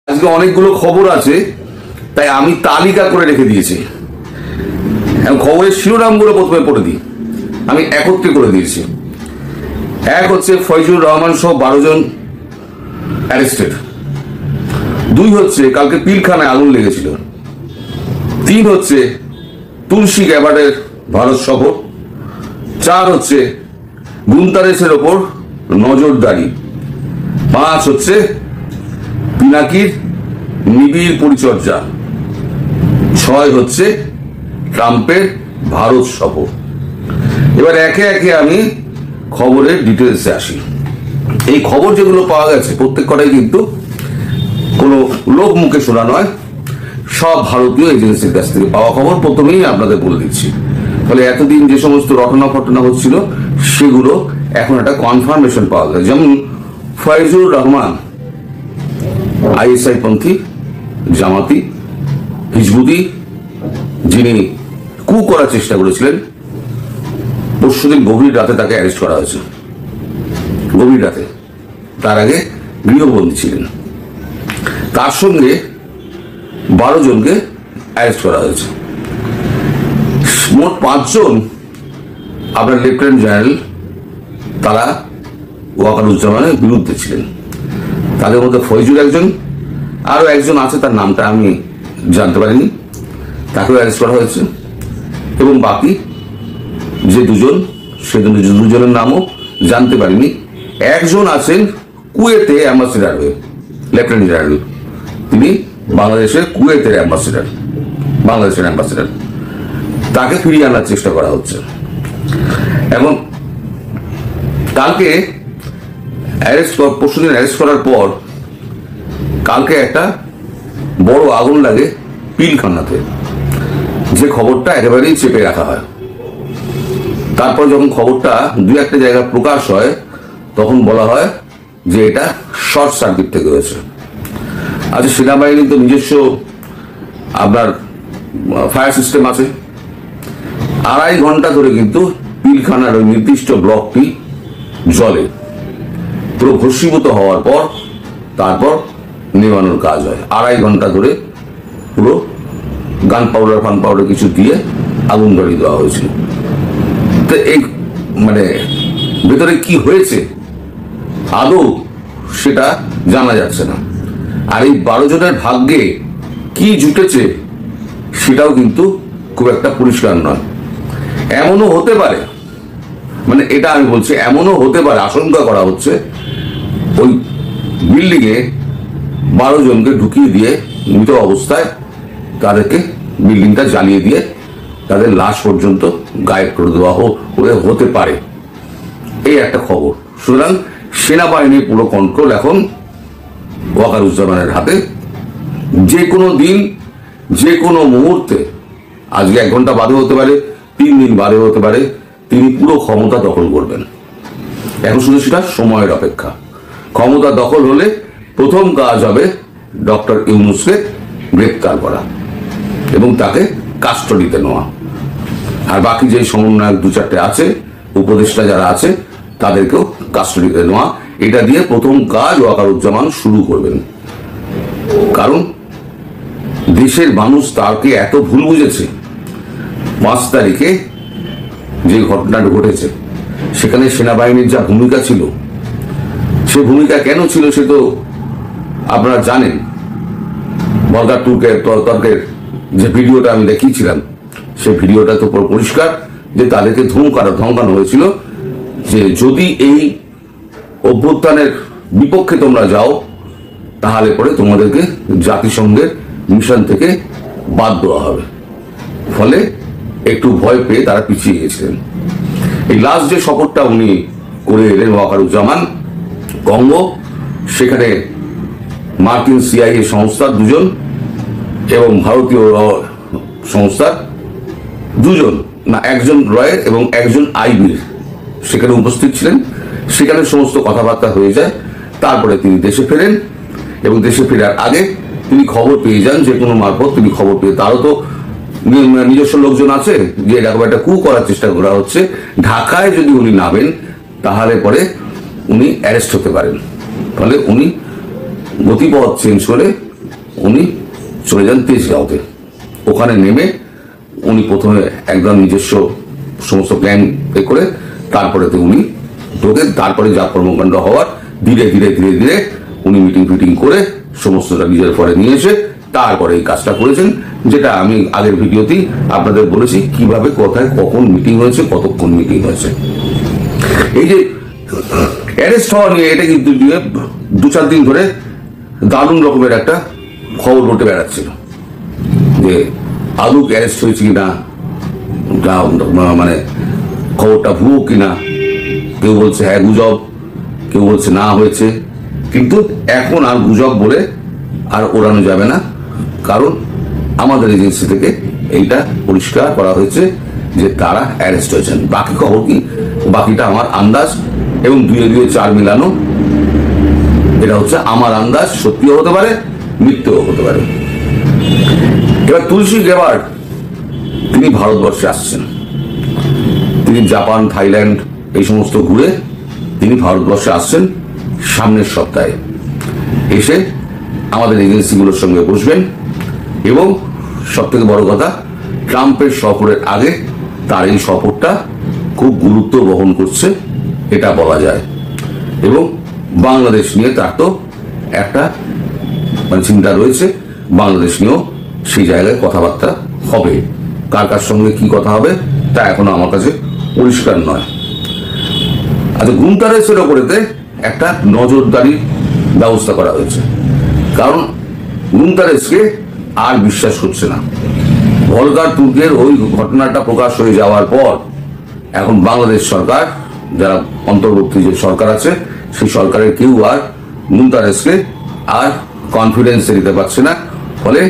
আজকে অনেকগুলো খবর আছে, তাই আমি তালিকা করে রেখে দিয়েছি। খবরের শিরোনামগুলো প্রথমে পড়ে দিই, আমি একত্রে করে দিয়েছি। এক হচ্ছে ফয়জুর রহমান সহ 12 জন অ্যারেস্টেড। 2 হচ্ছে কালকে পিলখানায় আগুন লেগেছিল। 3 হচ্ছে তুলসী গ্যাবার্ডের ভারত সফর। 4 হচ্ছে গুন্তারেসের ওপর নজরদারি। 5 হচ্ছে পিনাকির নিবিড় পরিচর্যা। 6 হচ্ছে ট্রাম্পের ভারত সফর। এবার একে একে আমি খবরের ডিটেলসে আসি। এই খবর যেগুলো পাওয়া গেছে প্রত্যেক কটাই কিন্তু কোনো লোক মুখে শোনা নয়, সব ভারতীয় এজেন্সির কাছ থেকে পাওয়া খবর। প্রথমেই আপনাদের বলে দিচ্ছি, ফলে এতদিন যে সমস্ত রটনা ফটনা হচ্ছিল সেগুলো এখন একটা কনফার্মেশন পাওয়া যায়। যেমন ফয়জুর রহমান আইএসআই পন্থী, জামাতি, হিজবুতি, যিনি কু করার চেষ্টা করেছিলেন, পরশুদিন গভীর রাতে তাকে অ্যারেস্ট করা হয়েছে। গভীর রাতে, তার আগে গৃহবন্দী ছিলেন। তার সঙ্গে 12 জনকে অ্যারেস্ট করা হয়েছে। মোট 5 জন আপনার লেফটেন্যান্ট জেনারেল, তারা ওয়াকারুজ্জামানের বিরুদ্ধে ছিলেন। তাদের মধ্যে ফয়জুর একজন, আরো একজন আছে, তার নামটা আমি জানতে পারিনি, তাকেও অ্যারেস্ট করা হয়েছে। এবং বাকি যে 2 জন, সে 2 জনের নামও জানতে পারিনি। একজন আছেন কুয়েতে অ্যাম্বাসেডার হয়ে, লেফটেন্যান্ট জেনারেল, তিনি বাংলাদেশের কুয়েতের অ্যাম্বাসেডার, বাংলাদেশের অ্যাম্বাসেডার, তাকে ফিরিয়ে আনার চেষ্টা করা হচ্ছে। এবং কালকে পরশুদিন অ্যারেস্ট করার পর কালকে একটা বড় আগুন লাগে পিলখানাতে, যে খবরটা একেবারেই চেপে রাখা হয়। তারপর যখন খবরটা 2-1 জায়গায় প্রকাশ হয়, তখন বলা হয় যে এটা শর্ট সার্কিট থেকে হয়েছে। আচ্ছা, সেনাবাহিনীর তো নিজস্ব আপনার ফায়ার সিস্টেম আছে। 2.5 ঘন্টা ধরে কিন্তু পিলখানার ওই নির্দিষ্ট ব্লকটি জ্বলে। পুরো ভস্মীভূত হওয়ার পর তারপর নেভানোর কাজ হয়। 2.5 ঘন্টা ধরে পুরো গান পাউডার কিছু দিয়ে আগুন ধরিয়ে দেওয়া হয়েছিল। তো এই মানে ভেতরে কি হয়েছে আদৌ সেটা জানা যাচ্ছে না। আর এই 12 জনের ভাগ্যে কি জুটেছে সেটাও কিন্তু খুব একটা পরিষ্কার নয়। এমনও হতে পারে, মানে এটা আমি বলছি, এমনও হতে পারে, আশঙ্কা করা হচ্ছে ওই বিল্ডিং এ 12 জনকে ঢুকিয়ে দিয়ে মৃত অবস্থায় তাদেরকে বিল্ডিংটা জ্বালিয়ে দিয়ে তাদের লাশ পর্যন্ত গায়েব করে দেওয়া হতে পারে, এই একটা খবর। সুতরাং সেনাবাহিনীর পুরো কন্ট্রোল এখন ওয়াকারুজ্জামানের হাতে। যে কোনো দিন, যে কোনো মুহূর্তে, আজকে 1 ঘন্টা বাদে হতে পারে, 3 দিন বাদে হতে পারে, তিনি পুরো ক্ষমতা দখল করবেন। এখন শুধু সেটা সময়ের অপেক্ষা। ক্ষমতা দখল হলে প্রথম কাজ হবে ডক্টর ইউনূসকে গ্রেপ্তার করা এবং তাকে কাস্টডিতে নেওয়া। আর বাকি যে সমন্বয়ক 2-4টে আছে, উপদেষ্টা যারা আছে, তাদেরকেও কাস্টডিতে নেওয়া। এটা দিয়ে প্রথম কাজ ওয়াকারুজ্জামান শুরু করবেন। কারণ দেশের মানুষ তাকে এত ভুল বুঝেছে। 5 তারিখে যে ঘটনাটা ঘটেছে, সেখানে সেনাবাহিনীর যা ভূমিকা ছিল, সে ভূমিকা কেন ছিল সে তো আপনারা জানেন। বলগার তর্কের যে ভিডিওটা আমি দেখিয়েছিলাম, সেই ভিডিওটা তো পুরো পরিষ্কার যে তাদেরকে ধমকানো হয়েছিল যে যদি এই অভ্যুত্থানের বিপক্ষে তোমরা যাও, তাহলে পরে তোমাদেরকে জাতিসংঘের মিশন থেকে বাদ দেওয়া হবে। ফলে একটু ভয় পেয়ে তারা পিছিয়ে গেছিলেন। এই লাস্ট যে সফরটা উনি করে এলেন ওয়াকারুজ্জামান, কঙ্গো, সেখানে মার্কিন CIA সংস্থার 2 জন এবং ভারতীয় সংস্থার 2 জন, না 1 জন রয়ের এবং 1 জন আইবির সেখানে উপস্থিত ছিলেন। সেখানে সমস্ত কথাবার্তা হয়ে যায়। তারপরে তিনি দেশে ফেরেন এবং দেশে ফেরার আগে তিনি খবর পেয়ে যান, যে কোনো মারফত তিনি খবর পেয়ে, তারও তো নিজস্ব লোকজন আছে যে এরকম একটা কু করার চেষ্টা করা হচ্ছে, ঢাকায় যদি উনি নামেন তাহলে পরে উনি অ্যারেস্ট হতে পারেন। ফলে উনি গতিপথ চেঞ্জ করে উনি চলে যান তেজগাঁওতে। ওখানে নেমে উনি প্রথমে একদম নিজস্ব সমস্ত প্ল্যান করে তারপরেতে উনি ঢোকেন। তারপরে যা কর্মকাণ্ড হওয়ার ধীরে ধীরে ধীরে ধীরে উনি মিটিং ফিটিং করে সমস্তটা নিজের পরে নিয়ে এসে তারপরে এই কাজটা করেছেন, যেটা আমি আগের ভিডিওতেই আপনাদের বলেছি কিভাবে কোথায় কখন মিটিং হয়েছে, কতক্ষণ মিটিং হয়েছে। এই যে অ্যারেস্ট হওয়া নিয়ে এটা কিন্তু 2-4 দিন ধরে দারুণ রকমের একটা খবর ঘটে বেড়াচ্ছিল যে আদৌ অ্যারেস্ট হয়েছে কিনা, মানে খবরটা ভুয়ো কিনা। কেউ বলছে হ্যাঁ গুজব, কেউ বলছে না হয়েছে। কিন্তু এখন আর গুজব বলে আর ওড়ানো যাবে না, কারণ আমাদের এজেন্সি থেকে এইটা পরিষ্কার করা হয়েছে যে তারা অ্যারেস্ট হয়েছেন। বাকি খবর কি, বাকিটা আমার আন্দাজ এবং 2-2 4 মিলানো। এটা হচ্ছে আমার আন্দাজ, সত্যিও হতে পারে, মিথ্যেও হতে পারে। এবার তুলসী গেবার্ড তিনি ভারতবর্ষে আসছেন। তিনি জাপান, থাইল্যান্ড এই সমস্ত ঘুরে তিনি ভারতবর্ষে আসছেন সামনের সপ্তাহে। এসে আমাদের এজেন্সিগুলোর সঙ্গে বসবেন এবং সব থেকে বড় কথা, ট্রাম্পের সফরের আগে তার এই সফরটা খুব গুরুত্ব বহন করছে এটা বলা যায়। এবং বাংলাদেশ নিয়ে তার তো একটা মানে চিন্তা রয়েছে, বাংলাদেশ নিয়েও সেই জায়গায় কথাবার্তা হবে। কার কার সঙ্গে কি কথা হবে তা এখনো আমার কাছে পরিষ্কার নয়। আচ্ছা, গুন্টারেসের ওপরেতে একটা নজরদারির ব্যবস্থা করা হয়েছে, কারণ গুন্টারেসকে আর বিশ্বাস করছে না। ভলগার তুর্কের ওই ঘটনাটা প্রকাশ হয়ে যাওয়ার পর এখন বাংলাদেশ সরকার, যারা অন্তর্বর্তী যে সরকার আছে সেই সরকারের কেউ আর গুন্টারেসকে আর কনফিডেন্সে দিতে পারছে না। ফলে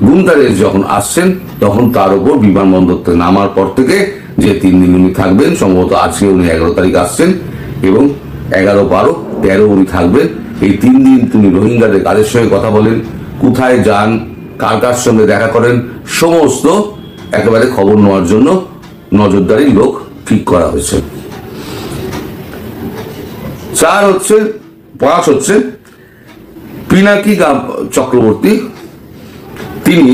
গুন্টারেস যখন আসছেন তখন তার উপর বিমানবন্দর থেকে নামার পর থেকে যে 3 দিন উনি থাকবেন, সম্ভবত আজকে উনি 11 তারিখ আসছেন এবং 11, 12, 13 উনি থাকবেন। এই 3 দিন তিনি রোহিঙ্গাদের কাদের সঙ্গে কথা বলেন, কোথায় যান, কার কার সঙ্গে দেখা করেন, সমস্ত একেবারে খবর নেওয়ার জন্য নজরদারি লোক ঠিক করা হয়েছে। 5 হচ্ছে পিনাকি চক্রবর্তী। তিনি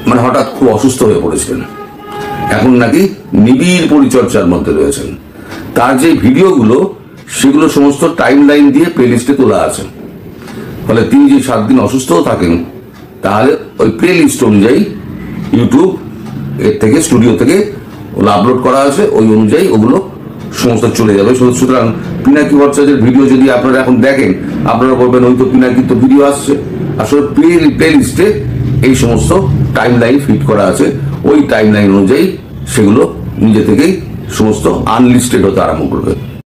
মানে হঠাৎ খুব অসুস্থ হয়ে পড়েছিলেন, এখন নাকি নিবিড় পরিচর্যার মধ্যে রয়েছেন। তার যে ভিডিওগুলো সেগুলো সমস্ত টাইম লাইন দিয়ে প্লে লিস্টে তোলা আছে। ফলে তিনি যে 7 দিন অসুস্থ থাকেন, তাহলে ওই প্লে লিস্ট অনুযায়ী ইউটিউব এর থেকে স্টুডিও থেকে ওগুলো আপলোড করা আছে, ওই অনুযায়ী ওগুলো সমস্ত চলে যাবে। সুতরাং পিনাকি ভট্টাচার্যের ভিডিও যদি আপনারা এখন দেখেন, আপনারা বলবেন ওই তো পিনাকির তো ভিডিও আসছে। আসলে প্লে লিস্টে এই সমস্ত টাইম লাইন ফিট করা আছে, ওই টাইম লাইন অনুযায়ী সেগুলো নিজে থেকেই সমস্ত আনলিস্টেড হতে আরম্ভ করবে।